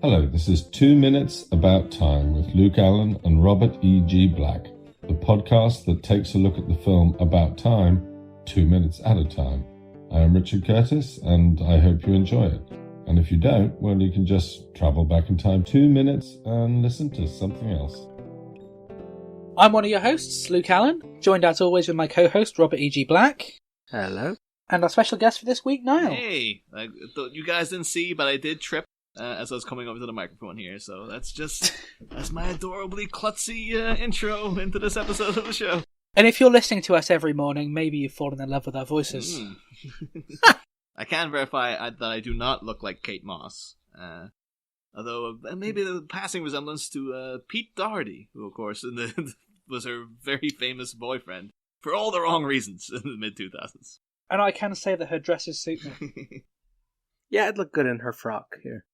Hello, this is 2 Minutes About Time with Luke Allen and Robert E.G. Black, the podcast that takes a look at the film About Time 2 minutes at a time. I am Richard Curtis, and I hope you enjoy it. And if you don't, well, you can just travel back in time 2 minutes and listen to something else. I'm one of your hosts, Luke Allen, joined as always with my co-host, Robert E.G. Black. Hello. And our special guest for this week, Niall. Hey, I thought you guys didn't see, but I did trip as I was coming over to the microphone here, so that's my adorably klutzy intro into this episode of the show. And if you're listening to us every morning, maybe you've fallen in love with our voices. I can verify that I do not look like Kate Moss, although maybe the passing resemblance to Pete Doherty, who of course was her very famous boyfriend, for all the wrong reasons in the mid-2000s. And I can say that her dresses suit me. Yeah, I'd look good in her frock here.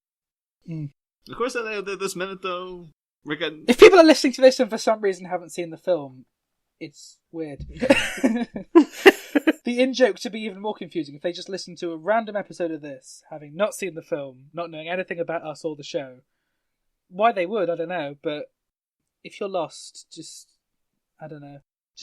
Of course, at this minute, though, we're getting... If people are listening to this and for some reason haven't seen the film, it's weird. The in-joke to be even more confusing if they just listen to a random episode of this, having not seen the film, not knowing anything about us or the show. Why they would, I don't know, but if you're lost, just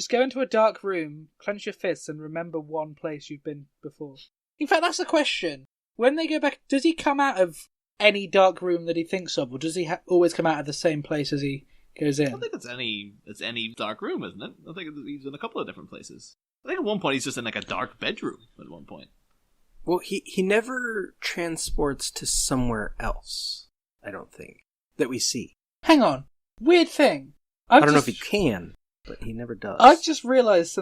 go into a dark room, clench your fists, and remember one place you've been before. In fact, that's the question. When they go back, does he come out of any dark room that he thinks of, or does he always come out of the same place as he goes in? I think it's any dark room, isn't it? I think he's in a couple of different places. I think at one point he's just in like a dark bedroom at one point. Well, he never transports to somewhere else, I don't think, that we see. Hang on. Weird thing. I don't know if he can, but he never does. I've just realised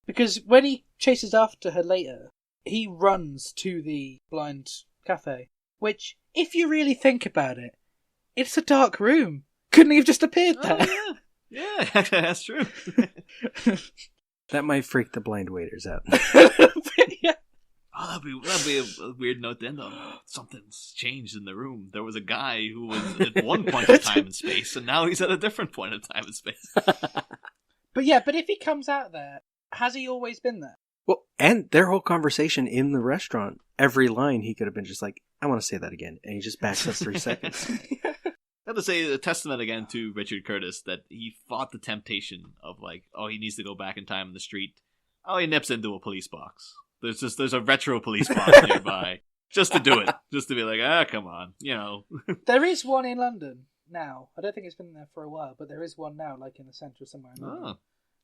because when he chases after her later, he runs to the blind cafe, which, if you really think about it, it's a dark room. Couldn't he have just appeared there? Oh, yeah, that's true. That might freak the blind waiters out. Yeah. Oh, that'd be a weird note then, though. Something's changed in the room. There was a guy who was at one point of time and space, and now he's at a different point of time and space. But if he comes out there, has he always been there? Well, and their whole conversation in the restaurant, every line he could have been just like, I want to say that again, and he just backs us 3 seconds. I have to say a testament again to Richard Curtis that he fought the temptation of like, oh, he needs to go back in time in the street. Oh, he nips into a police box. There's a retro police box nearby. Just to do it. Just to be like, come on, There is one in London now. I don't think it's been there for a while, but there is one now, like in the centre somewhere in London.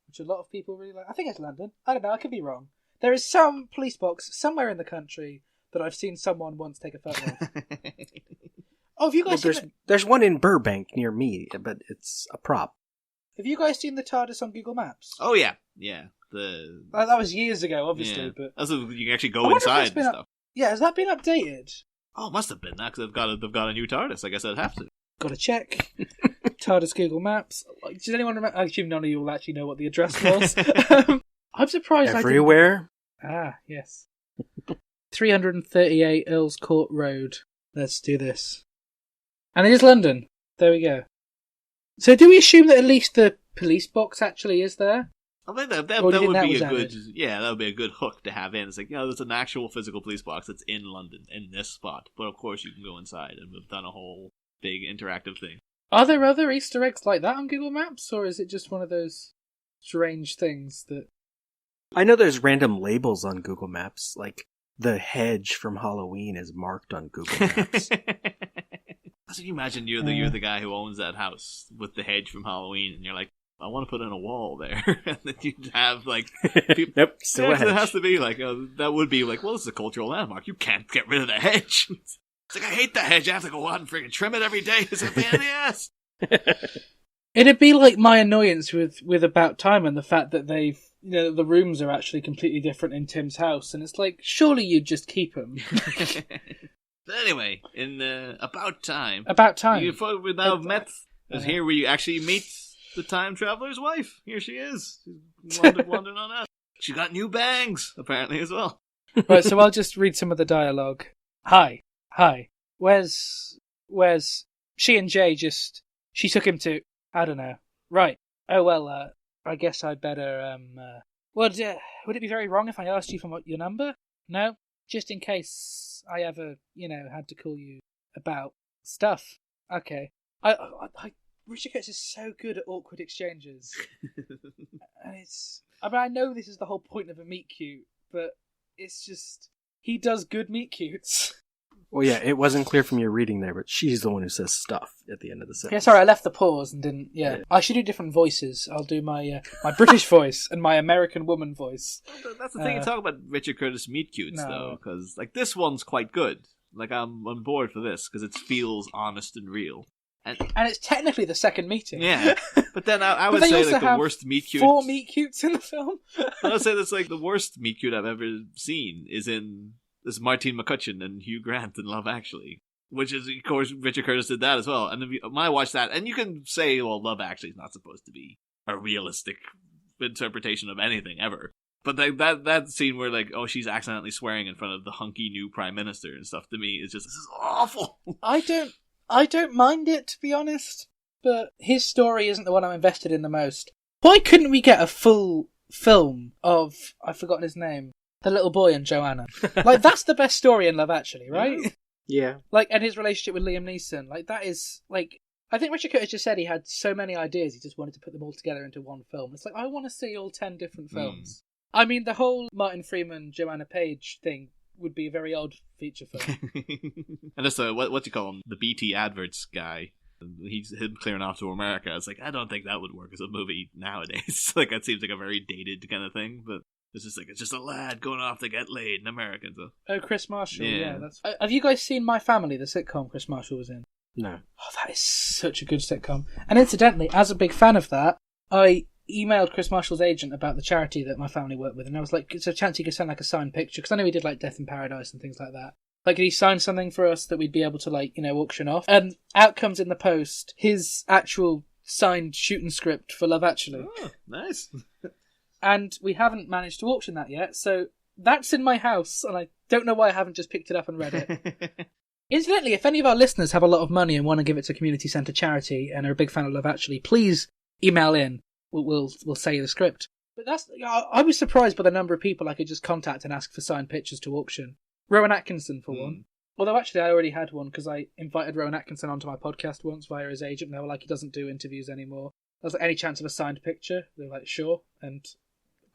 Which a lot of people really like. I think it's London. I don't know, I could be wrong. There is some police box somewhere in the country that I've seen someone once take a photo of. Oh, have you guys seen there's one in Burbank near me, but it's a prop. Have you guys seen the TARDIS on Google Maps? Oh, yeah. Yeah. That was years ago, obviously. Yeah. But that's you can actually go inside and stuff. Yeah, has that been updated? Oh, it must have been that, because they've got a new TARDIS. I guess I'd have to. Got to check. TARDIS Google Maps. Does anyone remember? I assume none of you will actually know what the address was. I'm surprised Everywhere? Yes. 338 Earls Court Road. Let's do this. And it is London. There we go. So do we assume that at least the police box actually is there? I think that would be a good... Yeah, that would be a good hook to have in. It's like, there's an actual physical police box that's in London, in this spot. But of course you can go inside, and we've done a whole big interactive thing. Are there other Easter eggs like that on Google Maps, or is it just one of those strange things that... I know there's random labels on Google Maps, like the hedge from Halloween is marked on Google Maps. So you imagine you're the guy who owns that house with the hedge from Halloween, and you're like, I want to put in a wall there. And then you'd have, like... people, nope, still a hedge. It has to be, like, that would be, like, well, this is a cultural landmark. You can't get rid of the hedge. It's like, I hate the hedge. I have to go out and freaking trim it every day. It's a pain in the ass. It'd be like my annoyance with About Time and the fact that they've... the rooms are actually completely different in Tim's house. And it's like, surely you'd just keep them. But anyway, in About Time... About Time. We've now met... Here where you actually meet... the time traveler's wife. Here she is. She's wandering on out. She got new bangs, apparently, as well. Right, so I'll just read some of the dialogue. Hi. Where's... She and Jay she took him to... I don't know. Right. Oh, well, I guess I'd better, would it be very wrong if I asked you for your number? No? Just in case I ever, had to call you about stuff. Okay. Richard Curtis is so good at awkward exchanges. And I know this is the whole point of a meet cute, but it's just, he does good meet cutes. Well, yeah, it wasn't clear from your reading there, but she's the one who says stuff at the end of the sentence. Yeah, sorry, I left the pause and didn't. Yeah, I should do different voices. I'll do my British voice and my American woman voice. That's the thing you talk about Richard Curtis meet cutes, though, because like this one's quite good. Like I'm on board for this because it feels honest and real. And it's technically the second meeting. Yeah, but then I would say like the worst meet cute. 4 meet cutes in the film. I would say that's like the worst meet cute I've ever seen is in this Martine McCutcheon and Hugh Grant in Love Actually, which is, of course, Richard Curtis did that as well. And then when I watched that, and you can say, well, Love Actually is not supposed to be a realistic interpretation of anything ever. But that scene where, like, oh, she's accidentally swearing in front of the hunky new prime minister and stuff, to me, is just, this is awful. I don't mind it, to be honest, but his story isn't the one I'm invested in the most. Why couldn't we get a full film of, I've forgotten his name, the little boy and Joanna? Like, that's the best story in Love Actually, right? Yeah. Like, and his relationship with Liam Neeson. Like, that is, like, I think Richard Curtis just said he had so many ideas, he just wanted to put them all together into one film. It's like, I want to see all 10 different films. I mean, the whole Martin Freeman, Joanna Page thing would be a very odd feature film. And that's what do you call him? The BT adverts guy. He's him clearing off to America. It's like, I don't think that would work as a movie nowadays. Like, that seems like a very dated kind of thing, but it's just a lad going off to get laid in America. So. Oh, Chris Marshall, yeah. Have you guys seen My Family, the sitcom Chris Marshall was in? No. Oh, that is such a good sitcom. And incidentally, as a big fan of that, I emailed Chris Marshall's agent about the charity that My Family worked with, and I was like, it's a chance he could send like a signed picture, because I know he did like Death in Paradise and things like that. Like, could he sign something for us that we'd be able to, like, auction off? And out comes in the post his actual signed shooting script for Love Actually. Oh, nice. And we haven't managed to auction that yet, so that's in my house, and I don't know why I haven't just picked it up and read it. Incidentally, if any of our listeners have a lot of money and want to give it to a community centre charity and are a big fan of Love Actually, please email in. We'll say the script. But I was surprised by the number of people I could just contact and ask for signed pictures to auction. Rowan Atkinson, for one. Although, actually, I already had one because I invited Rowan Atkinson onto my podcast once via his agent, and they were like, he doesn't do interviews anymore. I was like, any chance of a signed picture? They were like, sure. And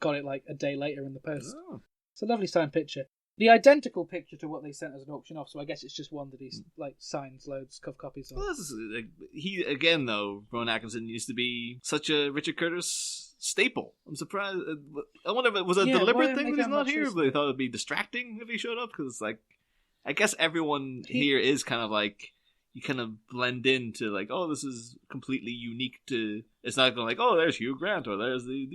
got it like a day later in the post. Oh. It's a lovely signed picture. The identical picture to what they sent as an auction off, so I guess it's just one that he's like signs loads of copies of. Well, he, again, though, Rowan Atkinson used to be such a Richard Curtis staple. I'm surprised. I wonder if it was a deliberate thing that he's not here, but they thought it'd be distracting if he showed up, because, like, I guess everyone here is kind of like, you kind of blend into, like, oh, this is completely unique to, it's not going like, oh, there's Hugh Grant, or there's the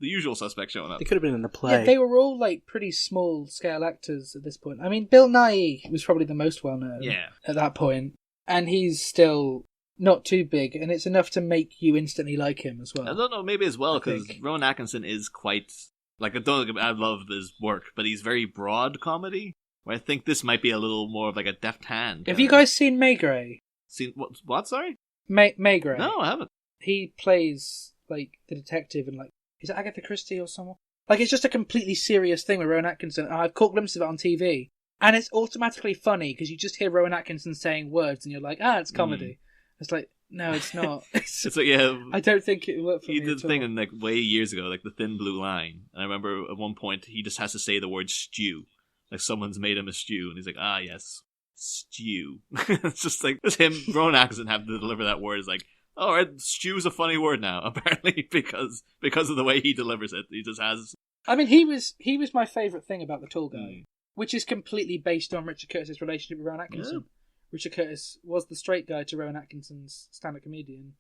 usual suspect showing up. They could have been in the play. Yeah, they were all like pretty small scale actors at this point. I mean, Bill Nighy was probably the most well known at that point, and he's still not too big, and it's enough to make you instantly like him as well. I don't know, maybe as well, because Rowan Atkinson is quite, like, I love his work, but he's very broad comedy, where I think this might be a little more of like a deft hand. Have you guys seen Maigret? Seen what? Sorry? Maigret. No, I haven't. He plays like the detective, and like, is it Agatha Christie or someone? Like, it's just a completely serious thing with Rowan Atkinson, and I've caught glimpses of it on TV, and it's automatically funny because you just hear Rowan Atkinson saying words, and you're like, it's comedy. It's like, no, it's not. It's like, yeah, I don't think it worked for me. He did the thing in, like, way years ago, like The Thin Blue Line, and I remember at one point he just has to say the word stew. Like, someone's made him a stew, and he's like, yes, stew. It's just like, it's him, Rowan Atkinson, having to deliver that word is like, all right, stew's a funny word now, apparently, because of the way he delivers it. He just has... I mean, he was my favourite thing about The Tall Guy, which is completely based on Richard Curtis's relationship with Rowan Atkinson. Yeah. Richard Curtis was the straight guy to Rowan Atkinson's stand-up comedian,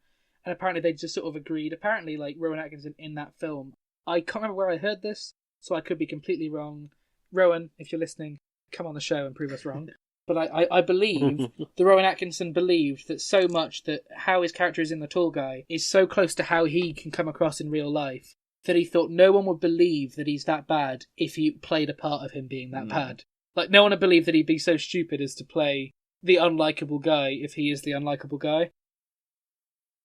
and apparently they just sort of agreed. Apparently, like, Rowan Atkinson in that film, I can't remember where I heard this, so I could be completely wrong. Rowan, if you're listening, come on the show and prove us wrong. But I believe that Rowan Atkinson believed that so much that how his character is in The Tall Guy is so close to how he can come across in real life that he thought no one would believe that he's that bad if he played a part of him being that bad. Like, no one would believe that he'd be so stupid as to play the unlikable guy if he is the unlikable guy.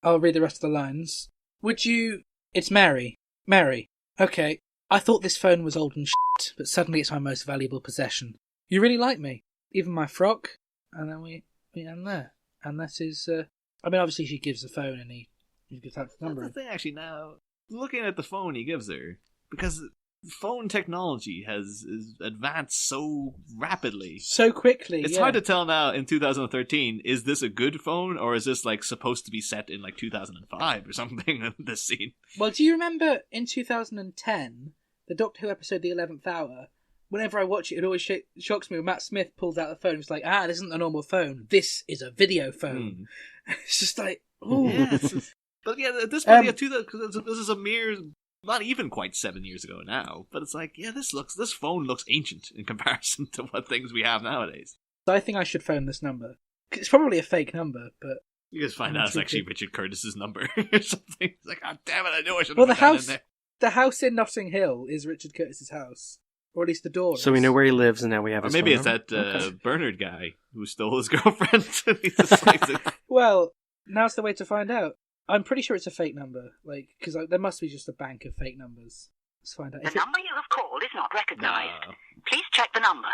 I'll read the rest of the lines. Would you... It's Mary. Mary. Okay. I thought this phone was old and shit, but suddenly it's my most valuable possession. You really like me. Even my frock. And then we end there. And this is... I mean, obviously she gives the phone and he gives out the number. That's the thing, actually, now, looking at the phone he gives her, because phone technology has advanced so rapidly. So quickly, It's hard to tell now in 2013, is this a good phone, or is this, like, supposed to be set in, like, 2005 or something, this scene? Well, do you remember in 2010, the Doctor Who episode The 11th Hour, whenever I watch it, it always shocks me when Matt Smith pulls out the phone. It's like, this isn't a normal phone. This is a video phone. It's just like, ooh. Yeah, but yeah, at this point, because this is a mere, not even quite 7 years ago now, but it's like, yeah, this phone looks ancient in comparison to what things we have nowadays. I think I should phone this number. It's probably a fake number, but... You just find out it's actually Richard Curtis's number or something. It's like, oh, damn it, I knew I should have put that in there. The house in Notting Hill is Richard Curtis's house. Or at least the door. So we know where he lives, and now we have his maybe phone it's number? that Bernard guy who stole his girlfriend. He's just like, well, now's the way to find out. I'm pretty sure it's a fake number, because there must be just a bank of fake numbers. Let's find out. The number you have called is not recognised. Please check the number.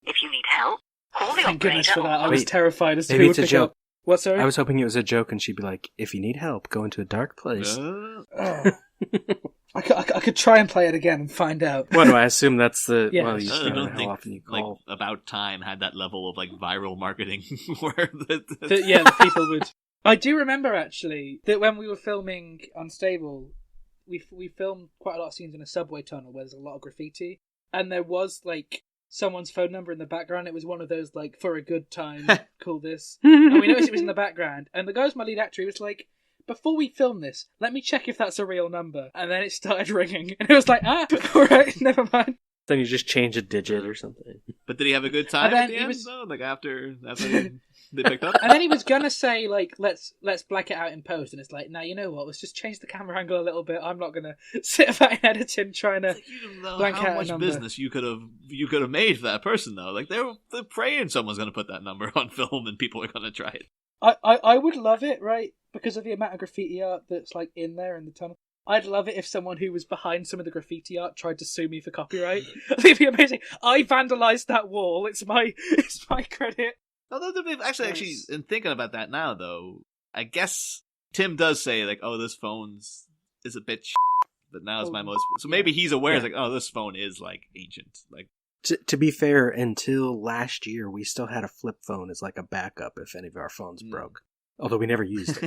If you need help, call the Thank goodness for operator. that. I was terrified as to maybe who it's would a pick joke. up. What, sorry? I was hoping it was a joke, and she'd be like, if you need help, go into a dark place. I could try and play it again and find out. What do I assume that's the... Yeah. Well, you I don't know don't how think often you call. About Time had that level of like viral marketing where The people would... I do remember, actually, that when we were filming Unstable, we filmed quite a lot of scenes in a subway tunnel where there's a lot of graffiti, and there was, someone's phone number in the background. It was one of those, for a good time, call this. And we noticed it was in the background, and the guy who's my lead actor, he was like, before we film this, let me check if that's a real number. And then it started ringing, and it was like, alright, never mind. Then you just change a digit or something. But did he have a good time at the end, though? After they picked up? And then he was gonna say, let's black it out in post, and it's like, now you know what, let's just change the camera angle a little bit. I'm not gonna sit about in editing trying to you don't know blank how out a much number. business you could have made for that person, though. Like, they're praying someone's gonna put that number on film and people are gonna try it. I would love it, right? Because of the amount of graffiti art that's in there in the tunnel. I'd love it if someone who was behind some of the graffiti art tried to sue me for copyright. It'd be amazing. I vandalised that wall. It's my credit. Although, actually, in thinking about that now, though, I guess Tim does say, this phone is a bit but now it's my most... So maybe he's aware, this phone is, ancient. To be fair, until last year, we still had a flip phone as a backup if any of our phones broke. Although we never used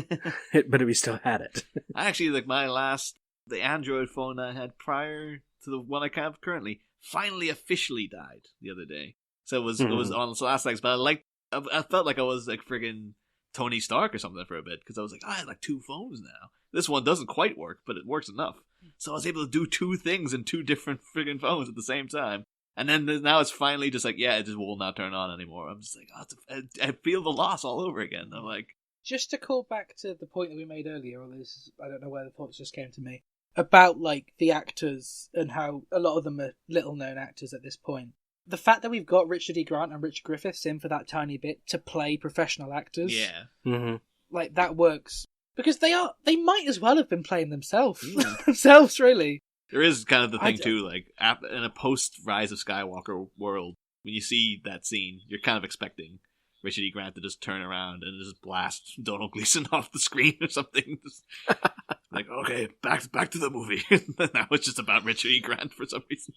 it, but we still had it. Actually, the Android phone I had prior to the one I have currently finally officially died the other day. So it was on its last legs, but I felt like I was friggin' Tony Stark or something for a bit, because I was I have two phones now. This one doesn't quite work, but it works enough. So I was able to do two things in two different friggin' phones at the same time. And then now it's finally just it just will not turn on anymore. I'm just I feel the loss all over again. I'm just to call back to the point that we made earlier, or this, I don't know where the thoughts just came to me, about the actors and how a lot of them are little known actors at this point. The fact that we've got Richard E. Grant and Richard Griffiths in for that tiny bit to play professional actors, that works, because they might as well have been playing themselves, really. There is kind of the thing too, in a post Rise of Skywalker world, when you see that scene, you're kind of expecting Richard E. Grant to just turn around and just blast Donald Gleason off the screen or something. Okay, back to the movie. Now it's just about Richard E. Grant for some reason.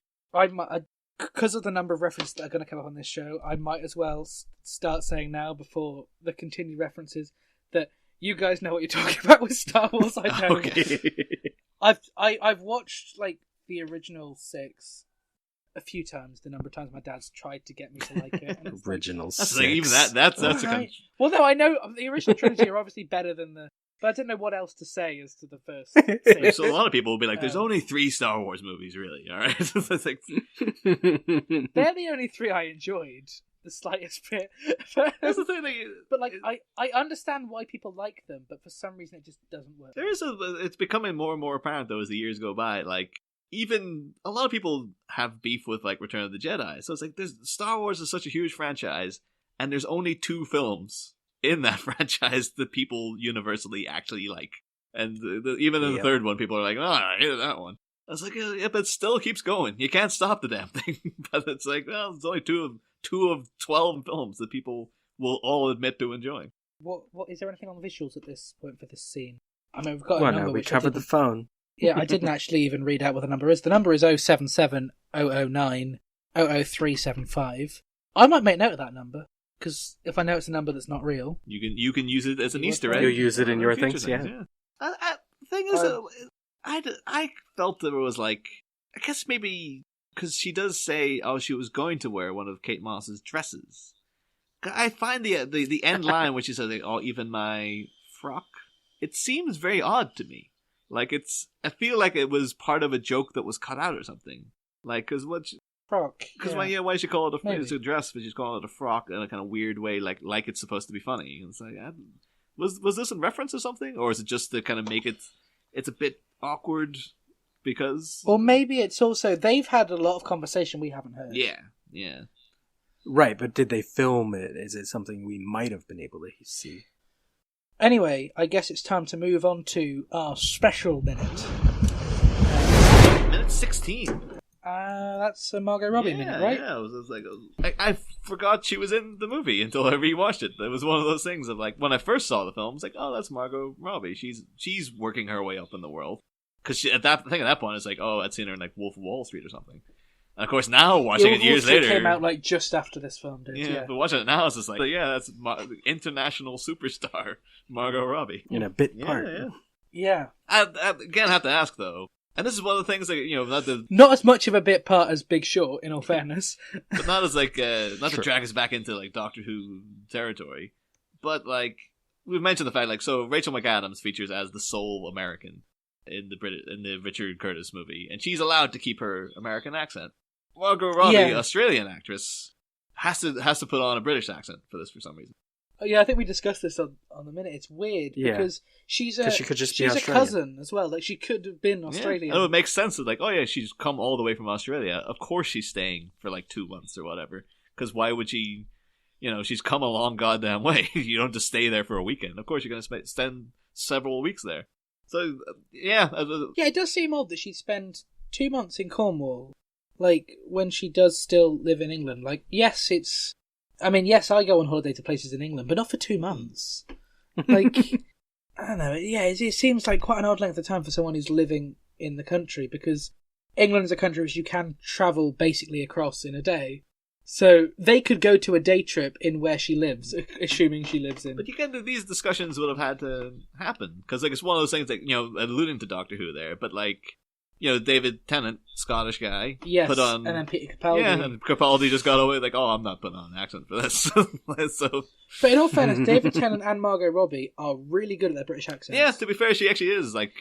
Because of the number of references that are going to come up on this show, I might as well start saying now, before the continued references, that you guys know what you're talking about with Star Wars. I know. Okay. I've watched the original 6 a few times, the number of times my dad's tried to get me to like it. And Original 6. Even that's right. Well, no, I know the original trilogy are obviously better than the... But I don't know what else to say as to the first 6. So a lot of people will be there's only 3 Star Wars movies, really, alright? They're the only 3 I enjoyed, the slightest bit. That's the thing. But I understand why people like them, but for some reason it just doesn't work. It's becoming more and more apparent, though, as the years go by, even a lot of people have beef with Return of the Jedi. So it's there's Star Wars is such a huge franchise, and there's only 2 films in that franchise that people universally actually like. And even in the third one, people are like, oh, I hated that one. I was like, yeah, but it still keeps going. You can't stop the damn thing. But it's like, well, it's only two of 12 films that people will all admit to enjoying. What is there anything on the visuals at this point for this scene? I mean, we've got Well, a number. no, we which covered the phone. Yeah, I didn't actually even read out what the number is. The number is 077 009 00375. I might make note of that number, because if I know it's a number that's not real, you can use it as an Easter egg. You'll use it in your future things, yeah. The thing is, I felt there was like, I guess maybe because she does say, oh, she was going to wear one of Kate Moss's dresses. I find the end line, which is like, oh, even my frock, it seems very odd to me. Like I feel like it was part of a joke that was cut out or something. Like, because frock. Why she call it it's a dress, but she's calling it a frock in a kind of weird way, like it's supposed to be funny. And it's like, was this in reference to something, or is it just to kind of make it's a bit awkward because? Or maybe it's also they've had a lot of conversation we haven't heard. Yeah. Right, but did they film it? Is it something we might have been able to see? Anyway, I guess it's time to move on to our special minute. Minute 16. That's a Margot Robbie minute, right? Yeah, I was like, I forgot she was in the movie until I rewatched it. It was one of those things of like, when I first saw the film, I was like, oh, that's Margot Robbie. She's working her way up in the world. Because at that point, it's like, oh, I'd seen her in like Wolf of Wall Street or something. And of course, now watching it years later, came out like just after this film did. Yeah, but watching it now, it's just like, yeah, that's international superstar Margot Robbie in a bit part. Yeah. I again have to ask though, and this is one of the things that not as much of a bit part as Big Short, in all fairness, but not as like not to drag us back into like Doctor Who territory, but like we've mentioned the fact like so Rachel McAdams features as the sole American in the Richard Curtis movie, and she's allowed to keep her American accent. Margot Robbie, Australian actress, has to put on a British accent for this for some reason. Yeah, I think we discussed this on the minute. It's weird because she's a cousin as well. Like she could have been Australian. Yeah. Oh, it makes sense. That like, oh yeah, she's come all the way from Australia. Of course, she's staying for like 2 months or whatever. Because why would she? She's come a long goddamn way. You don't just stay there for a weekend. Of course, you're going to spend several weeks there. So yeah, it does seem odd that she'd spend 2 months in Cornwall. Like, when she does still live in England. Like, yes, I go on holiday to places in England, but not for 2 months. Like, I don't know, it seems like quite an odd length of time for someone who's living in the country, because England is a country which you can travel basically across in a day. So, they could go to a day trip in where she lives, assuming she lives in... But these discussions would have had to happen, because, like, it's one of those things, like, alluding to Doctor Who there, but, like... David Tennant, Scottish guy, yes, put on, and then Peter Capaldi. Yeah, and Capaldi just got away like, oh, I'm not putting on an accent for this. So, but in all fairness, David Tennant and Margot Robbie are really good at their British accents. Yeah, to be fair, she actually is. Like,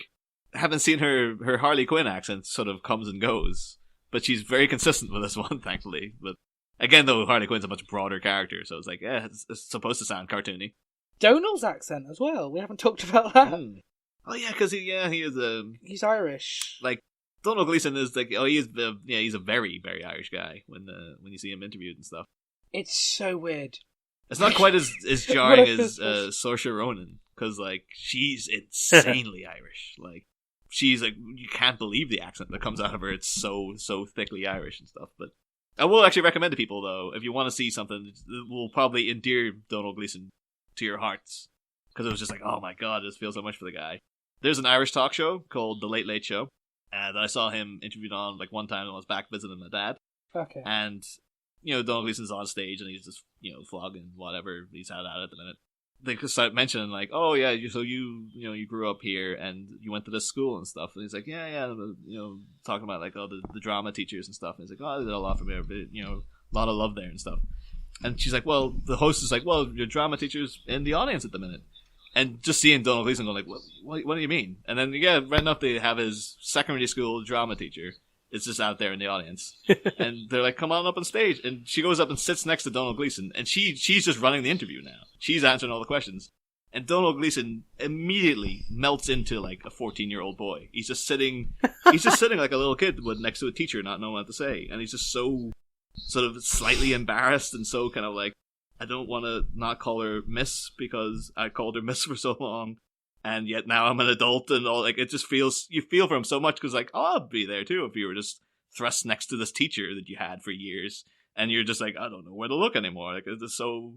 haven't seen her Harley Quinn accent sort of comes and goes, but she's very consistent with this one, thankfully. But again, though, Harley Quinn's a much broader character, so it's like, yeah, it's supposed to sound cartoony. Donald's accent as well. We haven't talked about that. Oh yeah, because he is he's Irish. Like Donald Gleeson is like, oh, he's a very, very Irish guy when you see him interviewed and stuff. It's so weird. It's not quite as jarring as Saoirse Ronan, because like she's insanely Irish. Like she's like, you can't believe the accent that comes out of her. It's so thickly Irish and stuff. But I will actually recommend to people though, if you want to see something that will probably endear Donald Gleeson to your hearts, because it was just like, oh my god, I just feel so much for the guy. There's an Irish talk show called The Late Late Show that I saw him interviewed on like one time when I was back visiting my dad. Okay. And Donald Gleeson's on stage and he's just flogging whatever he's had at the minute. They start mentioning like, oh yeah, so you grew up here and you went to this school and stuff. And he's like, yeah, talking about like the drama teachers and stuff. And he's like, oh, they did a lot for me, but a lot of love there and stuff. And she's like, well, the host is like, well, your drama teacher's in the audience at the minute. And just seeing Donald Gleeson go like, what do you mean? And then, right enough, they have his secondary school drama teacher. It's just out there in the audience. And they're like, come on up on stage. And she goes up and sits next to Donald Gleeson. And she's just running the interview now. She's answering all the questions. And Donald Gleeson immediately melts into like a 14-year-old boy. He's just sitting like a little kid would next to a teacher not knowing what to say. And he's just so sort of slightly embarrassed and so kind of like I don't want to not call her Miss because I called her Miss for so long, and yet now I'm an adult and all. Like, it just feels, you feel for him so much because, like, oh, I'd be there too if you were just thrust next to this teacher that you had for years, and you're just like, I don't know where to look anymore. Like, it's so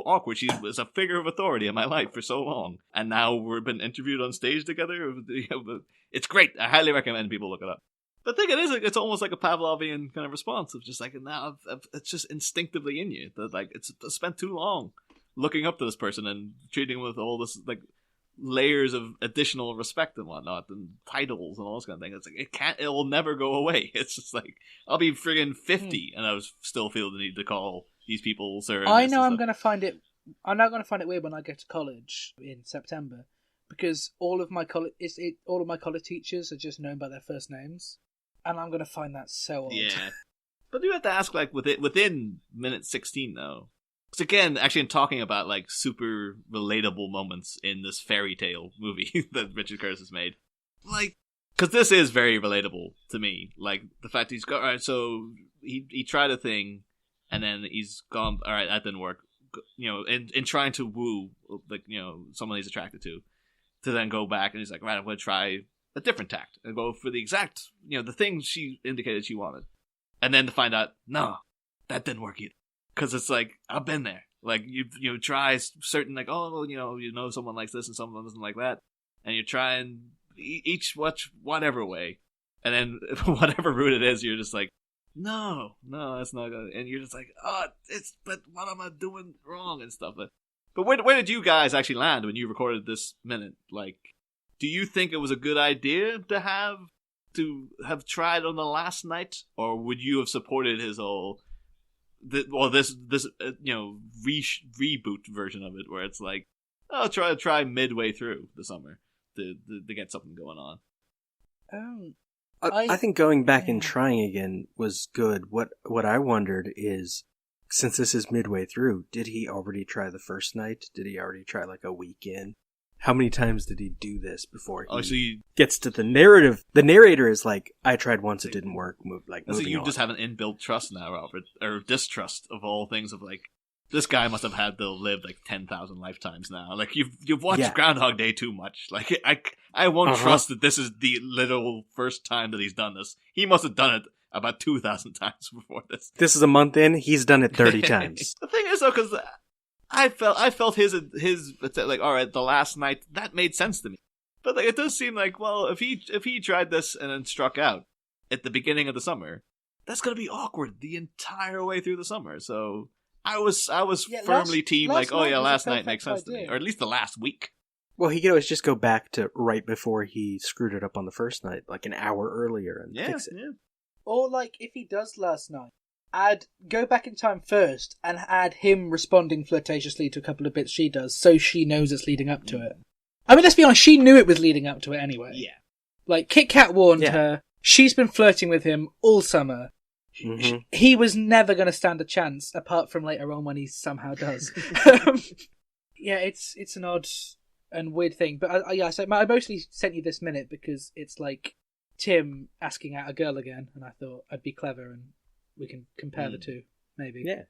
awkward. She was a figure of authority in my life for so long, and now we've been interviewed on stage together. It's great. I highly recommend people look it up. But I think it's almost like a Pavlovian kind of response of just like, now it's just instinctively in you that, like, it's spent too long looking up to this person and treating him with all this, like, layers of additional respect and whatnot and titles and all this kind of thing. It's like, it will never go away. It's just like, I'll be friggin' 50 and I still feel the need to call these people sir. I know I'm not going to find it weird when I go to college in September, because all of my college teachers are just known by their first names. And I'm going to find that so odd. Yeah. But you have to ask, like, within minute 16, though. Because, again, actually, in talking about, like, super relatable moments in this fairy tale movie that Richard Curtis has made. Like, because this is very relatable to me. Like, the fact he's got, all right, so he tried a thing, and then he's gone, all right, that didn't work. You know, in trying to woo, like, you know, someone he's attracted to then go back, and he's like, right, I'm going to try a different tact and go for the exact, you know, the thing she indicated she wanted, and then to find out, no, that didn't work either. Because it's like, I've been there. Like, you try certain, like, oh, well, you know someone likes this and someone doesn't like that, and you're trying each whatever way, and then whatever route it is, you're just like, no, that's not good, and you're just like, oh, but what am I doing wrong and stuff. But where did you guys actually land when you recorded this minute? Like, do you think it was a good idea to have tried on the last night, or would you have supported his whole, this you know, reboot version of it, where it's like, oh, try midway through the summer to get something going on? I think going back and trying again was good. What I wondered is, since this is midway through, did he already try the first night? Did he already try like a weekend? How many times did he do this before he gets to the narrative? The narrator is like, I tried once, it didn't work. So you just have an inbuilt trust now, Robert, or distrust of all things of like, this guy must have had to live like 10,000 lifetimes now. Like, you've watched Groundhog Day too much. Like, I won't trust that this is the literal first time that he's done this. He must have done it about 2,000 times before this. This is a month in. He's done it 30 times. The thing is, though, because I felt his like, all right, the last night, that made sense to me. But like, it does seem like, well, if he tried this and then struck out at the beginning of the summer, that's gonna be awkward the entire way through the summer. So I was firmly team like, oh yeah, last night makes sense to me, or at least the last week. Well, he could always just go back to right before he screwed it up on the first night, like an hour earlier, and fix it. Yeah. Or like, if he does last night, go back in time first and add him responding flirtatiously to a couple of bits she does, so she knows it's leading up to it. I mean, let's be honest, she knew it was leading up to it anyway. Yeah. Like, Kit Kat warned her. She's been flirting with him all summer. Mm-hmm. He was never going to stand a chance, apart from later on when he somehow does. Yeah, it's an odd and weird thing. But I mostly sent you this minute because it's like Tim asking out a girl again, and I thought I'd be clever and we can compare the two, maybe. Yeah.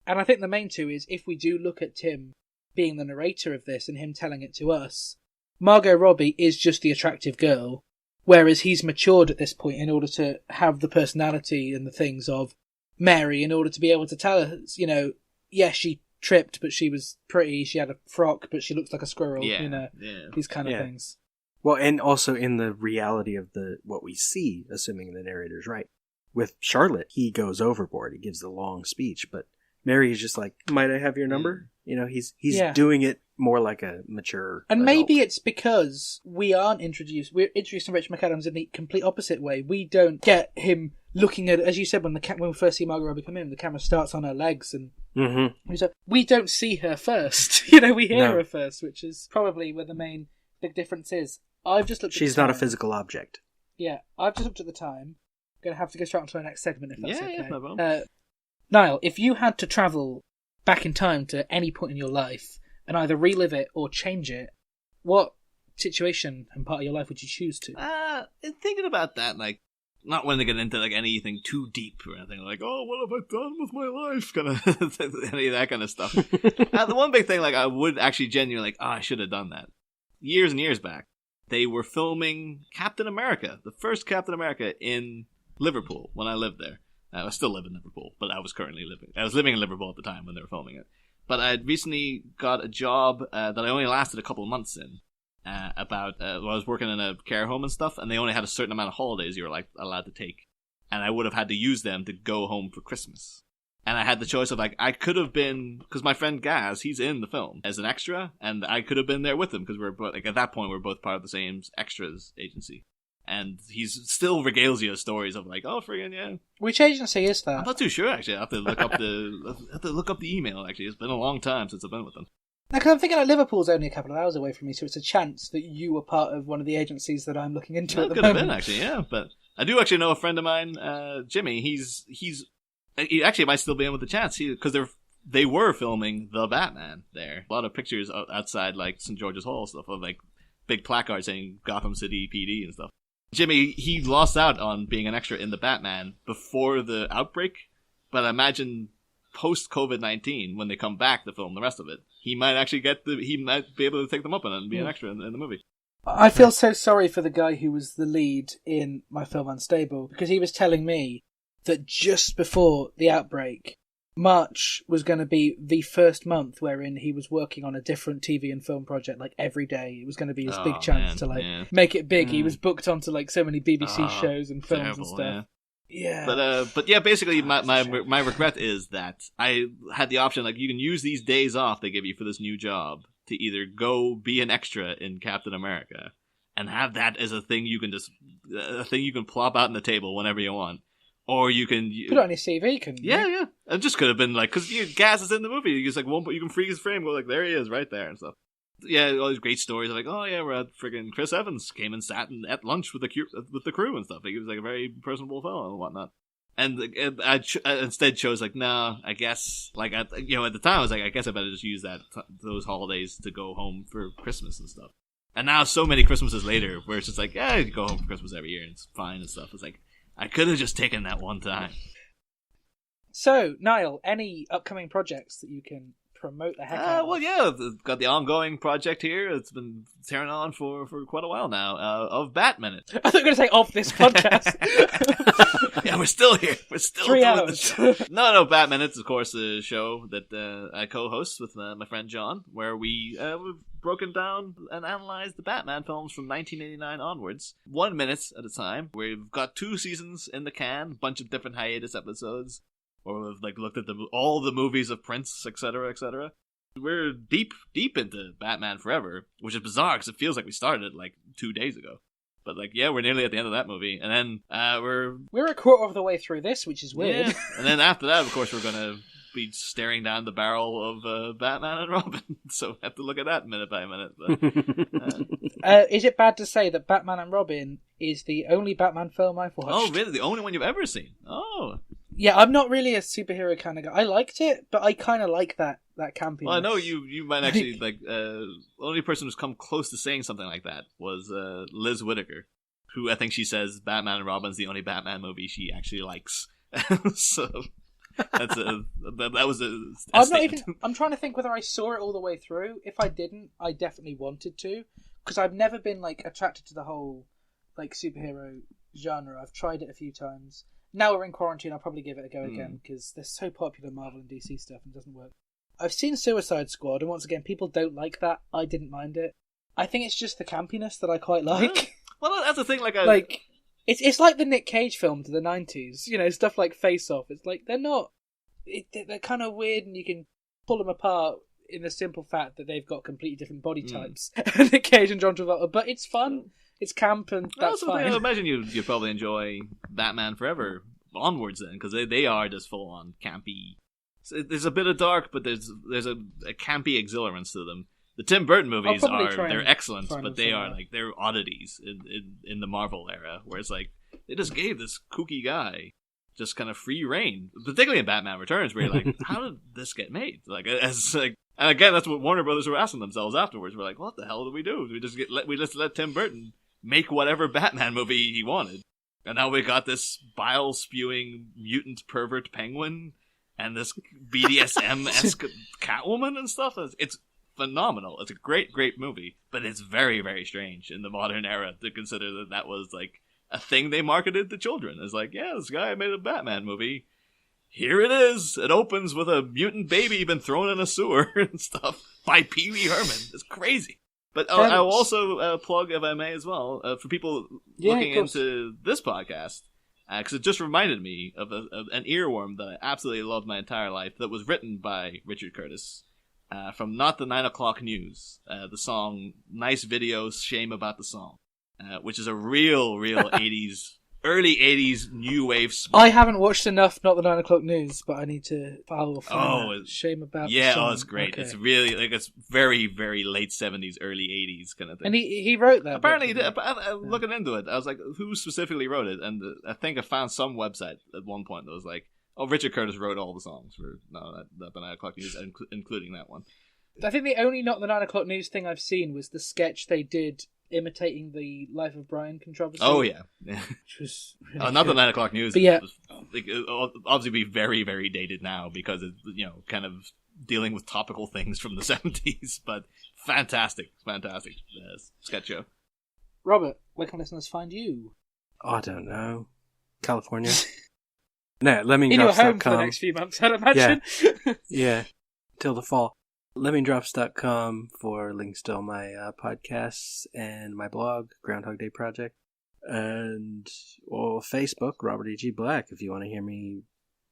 And I think the main two is, if we do look at Tim being the narrator of this and him telling it to us, Margot Robbie is just the attractive girl, whereas he's matured at this point in order to have the personality and the things of Mary, in order to be able to tell us, you know, yes, she tripped, but she was pretty, she had a frock, but she looks like a squirrel, these kind of things. Well, and also in the reality of what we see, assuming the narrator's right. With Charlotte, he goes overboard. He gives the long speech, but Mary is just like, might I have your number? You know, he's doing it more like a mature And adult. maybe it's because we're introduced to Rich McAdams in the complete opposite way. We don't get him looking at, as you said, when we first see Margot Robbie come in, the camera starts on her legs, and we don't see her first. You know, we hear her first, which is probably where the big difference is. I've just looked at She's not a physical object. Yeah, I've just looked at the time. Going to have to go straight on to our next segment if that's okay. Yeah, no problem. Niall, if you had to travel back in time to any point in your life and either relive it or change it, what situation and part of your life would you choose to? In thinking about that, like, not when they get into like anything too deep or anything like, oh, what have I done with my life? Kind of any of that kind of stuff. The one big thing, like I would actually genuinely like, oh, I should have done that. Years and years back, they were filming Captain America, the first Captain America in Liverpool when I lived there. I still live in Liverpool, but I was living in Liverpool at the time when they were filming it. But I had recently got a job that I only lasted a couple of months in. I was working in a care home and stuff, and they only had a certain amount of holidays you were like allowed to take, and I would have had to use them to go home for Christmas. And I had the choice of like, I could have been, because my friend Gaz, he's in the film as an extra, and I could have been there with him because we're both, like, at that point we're both part of the same extras agency, and he's still regales you stories of like, oh friggin' yeah. Which agency is that? I'm not too sure actually. I have to look up the email. Actually, it's been a long time since I've been with them. Because I'm thinking like Liverpool's only a couple of hours away from me, so it's a chance that you were part of one of the agencies that I'm looking into at the could moment. Have been, actually, yeah. But I do actually know a friend of mine, Jimmy. He actually might still be in with the chance, because they were filming The Batman there. A lot of pictures outside like St. George's Hall stuff of like big placards saying Gotham City PD and stuff. Jimmy, he lost out on being an extra in The Batman before the outbreak, but I imagine post COVID-19 when they come back to film the rest of it, he might be able to take them up and be an extra in the movie. I feel so sorry for the guy who was the lead in my film Unstable, because he was telling me that just before the outbreak, March was going to be the first month wherein he was working on a different TV and film project like every day. It was going to be his big chance to make it big. He was booked onto like so many BBC shows and films and stuff. Yeah. But yeah, basically my regret is that I had the option, like, you can use these days off they give you for this new job to either go be an extra in Captain America and have that as a thing you can plop out on the table whenever you want, or you can put it on your CV. Yeah. It just could have been like, because Gaz is in the movie, you just like you can freeze frame, go like, there he is right there and stuff. Yeah, all these great stories like, oh yeah, we're at friggin' Chris Evans came and sat and ate lunch with the crew and stuff. Like, he was like a very personable fellow and whatnot. And I instead chose like, no, I guess like at the time I was like, I guess I better just use those holidays to go home for Christmas and stuff. And now so many Christmases later, where it's just like, yeah, you go home for Christmas every year and it's fine and stuff. It's like, I could have just taken that one time. So, Niall, any upcoming projects that you can promote the heck out of? Well, yeah, got the ongoing project here. It's been tearing on for quite a while now, of Bat Minute. I thought you were going to say of this podcast. Yeah, we're still here. We're still 3 doing hours. This. No, Bat Minute's, of course, a show that I co-host with my friend John, where we've broken down and analyzed the Batman films from 1989 onwards, 1 minute at a time. We've got 2 seasons in the can, a bunch of different hiatus episodes, where we've like looked at all the movies of Prince, etc., etc. We're deep into Batman Forever, which is bizarre because it feels like we started it like 2 days ago. But like, yeah, we're nearly at the end of that movie, and then we're a quarter of the way through this, which is weird. Yeah. And then after that, of course, we're gonna be staring down the barrel of Batman and Robin, so we have to look at that minute by minute. But, is it bad to say that Batman and Robin is the only Batman film I've watched? Oh, really? The only one you've ever seen? Oh. Yeah, I'm not really a superhero kind of guy. I liked it, but I kind of like that campiness. Well, I know you might actually, like, the only person who's come close to saying something like that was Liz Whittaker, who I think she says Batman and Robin's the only Batman movie she actually likes. So that was a statement. I'm trying to think whether I saw it all the way through. If I didn't, I definitely wanted to, because I've never been like attracted to the whole like superhero genre. I've tried it a few times. Now we're in quarantine, I'll probably give it a go again, because they're so popular, Marvel and DC stuff, and it doesn't work. I've seen Suicide Squad, and once again, people don't like that. I didn't mind it. I think it's just the campiness that I quite like. Yeah. Well, that's the thing, like it's like the Nick Cage films of the 90s, stuff like Face Off. It's like, they're kind of weird, and you can pull them apart in the simple fact that they've got completely different body types. Nick Cage and John Travolta, but it's fun. It's camp, and that's fine. I imagine you probably enjoy Batman Forever onwards then, because they are just full on campy. So there's a bit of dark, but there's a campy exhilarance to them. The Tim Burton movies they're excellent, but they are like they're oddities in the Marvel era, where it's like they just gave this kooky guy just kind of free reign, particularly in Batman Returns, where you're like, how did this get made? Like, and again, that's what Warner Brothers were asking themselves afterwards. We're like, what the hell did we do? We just let Tim Burton make whatever Batman movie he wanted. And now we got this bile-spewing mutant pervert penguin and this BDSM-esque Catwoman and stuff. It's phenomenal. It's a great, great movie, but it's very, very strange in the modern era to consider that that was like a thing they marketed to children. It's like, yeah, this guy made a Batman movie. Here it is. It opens with a mutant baby been thrown in a sewer and stuff by Pee Wee Herman. It's crazy. But I'll also plug, if I may, as well, for people looking into this podcast, because it just reminded me of an earworm that I absolutely loved my entire life that was written by Richard Curtis from Not the 9 O'Clock News, the song Nice Videos, Shame About the Song, which is a real 80s... early 80s new wave sport. I haven't watched enough Not the 9 O'Clock News, but I need to follow Shame About the Song. Oh, it's great. Okay. It's really, like, it's very, very late 70s, early 80s kind of thing. And he wrote that. Apparently, looking into it, I was like, who specifically wrote it? And I think I found some website at one point that was like, oh, Richard Curtis wrote all the songs for Not the 9 O'Clock News, including that one. I think the only Not the 9 O'Clock News thing I've seen was the sketch they did imitating the Life of Brian controversy. Oh, yeah. Which was really not the 9 O'Clock News. But yeah. It'll obviously be very, very dated now because it's, kind of dealing with topical things from the 70s, but fantastic sketch show. Robert, where can listeners find you? Oh, I don't know. California? No, In your home for the next few months, I'd imagine. Yeah, till the fall. Lemmingdrops.com for links to all my podcasts and my blog, Groundhog Day Project. And, Facebook, Robert E.G. Black, if you want to hear me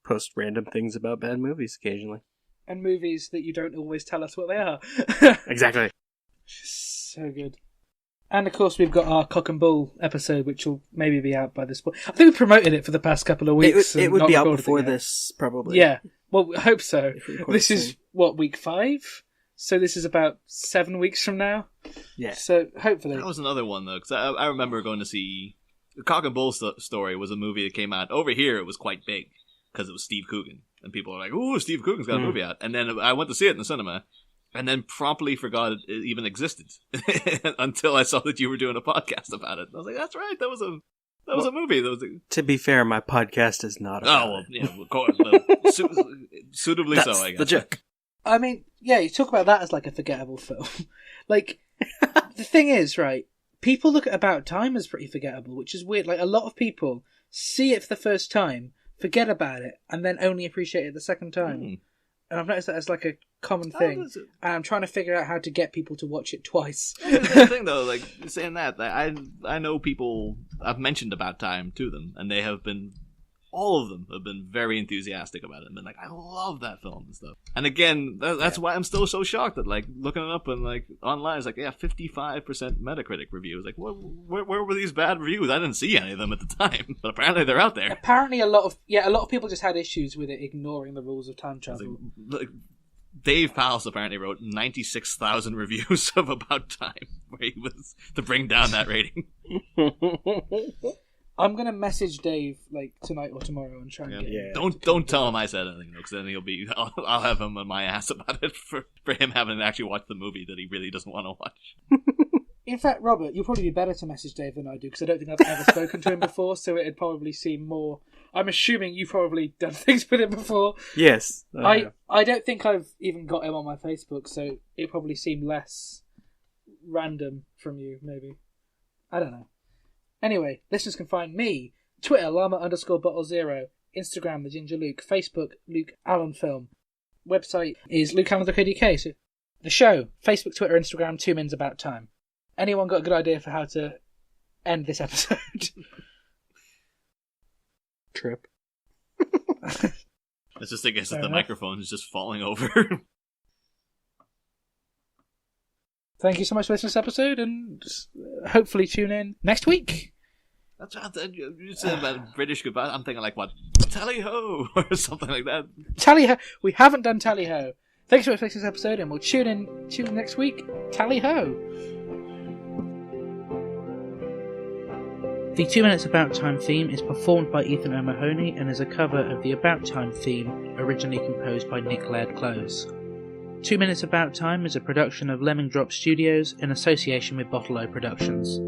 post random things about bad movies occasionally. And movies that you don't always tell us what they are. Exactly. So good. And, of course, we've got our Cock and Bull episode, which will maybe be out by this point. I think we promoted it for the past couple of weeks. It would be out before this, probably. Yeah. Well, I hope so. This is, week 5? So this is about 7 weeks from now? Yeah. So, hopefully. That was another one, though, because I remember going to see... The Cock and Bull Story was a movie that came out. Over here, it was quite big, because it was Steve Coogan. And people were like, ooh, Steve Coogan's got a movie out. And then I went to see it in the cinema, and then promptly forgot it even existed until I saw that you were doing a podcast about it. I was like, that's right, that was a movie. To be fair, my podcast is not about of course. Suitably That's so, I guess. the joke. I mean, yeah, you talk about that as like a forgettable film. Like, the thing is, right, people look at About Time as pretty forgettable, which is weird. Like, a lot of people see it for the first time, forget about it, and then only appreciate it the second time. And I've noticed that as like a common thing. And I'm trying to figure out how to get people to watch it twice. The thing, though, like, saying that, I know people, I've mentioned About Time to them, and they have been... all of them have been very enthusiastic about it and been like, I love that film and stuff. And again, that's why I'm still so shocked that, like, looking it up and, like, online, it's like, 55% Metacritic reviews. Like, where were these bad reviews? I didn't see any of them at the time, but apparently they're out there. Apparently a lot of people just had issues with it ignoring the rules of time travel. Like, Dave Pals apparently wrote 96,000 reviews of About Time, where he was to bring down that rating. I'm gonna message Dave like tonight or tomorrow and try and get him. Don't tell him I said anything, because then I'll have him on my ass about it for him having to actually watch the movie that he really doesn't want to watch. In fact, Robert, you'll probably be better to message Dave than I do, because I don't think I've ever spoken to him before, so it'd probably seem more... I'm assuming you've probably done things with him before. Yes. I don't think I've even got him on my Facebook, so it probably seemed less random from you, maybe. I don't know. Anyway, listeners can find me, Twitter, llama_bottle0, Instagram, The Ginger Luke, Facebook, Luke Allen Film. Website is lukeallen.co.uk. So the show, Facebook, Twitter, Instagram, 2 Minutes About Time. Anyone got a good idea for how to end this episode? Trip. It's just, I guess, that the microphone is just falling over. Thank you so much for listening to this episode, and hopefully tune in next week. That's what you said about British goodbye. I'm thinking like, what? Tally ho! Or something like that. Tally ho! We haven't done tally ho. Thanks so much for listening to this episode, and we'll tune in next week. Tally ho! The 2 Minutes About Time theme is performed by Ethan O'Mahony and is a cover of the About Time theme originally composed by Nick Laird-Close. 2 Minutes About Time is a production of Lemming Drop Studios in association with Bottle O Productions.